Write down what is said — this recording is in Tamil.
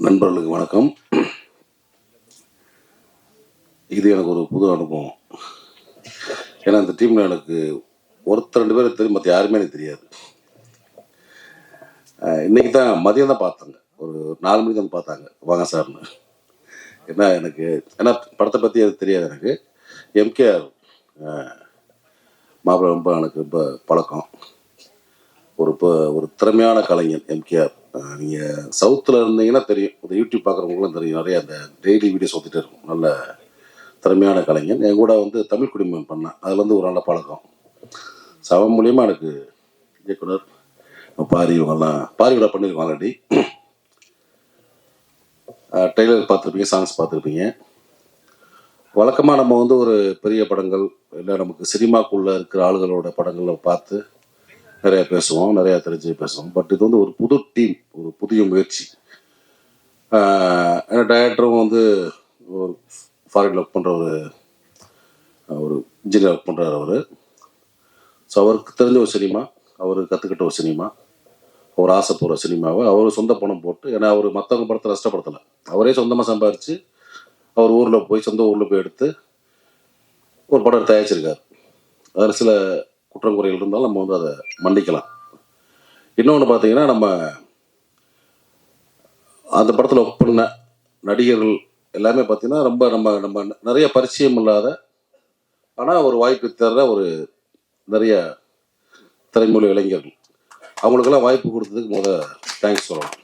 நண்பர்களுக்கு வணக்கம். இது எனக்கு ஒரு புது அனுபவம். ஏன்னா இந்த டீமில் எனக்கு ஒருத்தர் 2 பேர் தெரியும், மற்ற யாருமே எனக்கு தெரியாது. இன்னைக்கு தான் மதியம் தான் பார்த்தாங்க, ஒரு 4 மணிக்கு வந்து பார்த்தாங்க, வாங்க சார்னு. ஏன்னா படத்தை பற்றி அது தெரியாது எனக்கு. எம்கேஆர் மாப்பிள்ளை ரொம்ப எனக்கு ரொம்ப பழக்கம். ஒரு திறமையான கலைஞர் எம்கேஆர். நீங்கள் சவுத்தில் இருந்தீங்கன்னா தெரியும், இந்த யூடியூப் பார்க்குறவங்களும் தெரியும், நிறைய அந்த டெய்லி வீடியோஸ் வந்துட்டு இருக்கும். நல்ல திறமையான கலைஞன். என் கூட வந்து தமிழ் குடிமகன் பண்ணேன், அதில் ஒரு நல்ல பழக்கம். அவன் மூலியமாக எனக்கு இயக்குனர் பாரி இவங்கெல்லாம் பாரியோட பண்ணியிருக்கோம் ஆல்ரெடி. ட்ரெய்லர் பார்த்துருப்பீங்க, சாங்ஸ் பார்த்துருப்பீங்க. வழக்கமாக நம்ம வந்து ஒரு பெரிய படங்கள் இல்லை நமக்கு சினிமாக்குள்ளே இருக்கிற ஆளுகளோட படங்களை பார்த்து நிறையா பேசுவோம், நிறையா தெரிஞ்சு பேசுவோம். பட் இது வந்து ஒரு புது டீம், ஒரு புதிய முயற்சி. ஏன்னா டைரக்டரும் வந்து ஒரு ஃபாரின் ஒர்க் பண்ணுற ஒரு இன்ஜினியர் ஒர்க் பண்ணுறாரு அவர். ஸோ அவருக்கு தெரிஞ்ச ஒரு சினிமா, அவர் கற்றுக்கிட்ட ஒரு சினிமா, அவர் ஆசைப்படுற சினிமாவை அவர் சொந்த பணம் போட்டு, ஏன்னா அவர் மற்றவங்க படத்தை நஷ்டப்படுத்தலை, அவரே சொந்தமாக சம்பாதிச்சு அவர் ஊரில் போய் சொந்த ஊரில் போய் எடுத்து ஒரு படம் தயாரிச்சிருக்காரு. அதில் சில குற்றம் குறைகள் இருந்தாலும் நம்ம வந்து அதை மன்னிக்கலாம். இன்னொன்று பார்த்தீங்கன்னா, நம்ம அந்த படத்தில் ஒர்க் பண்ண நடிகர்கள் எல்லாமே பார்த்தீங்கன்னா ரொம்ப நம்ம நம்ம நிறைய பரிச்சயம் இல்லாத, ஆனால் ஒரு வாய்ப்பு தர ஒரு நிறைய திரைமொழி இளைஞர்கள். அவங்களுக்கெல்லாம் வாய்ப்பு கொடுத்ததுக்கு தேங்க்ஸ் சொல்லலாம்.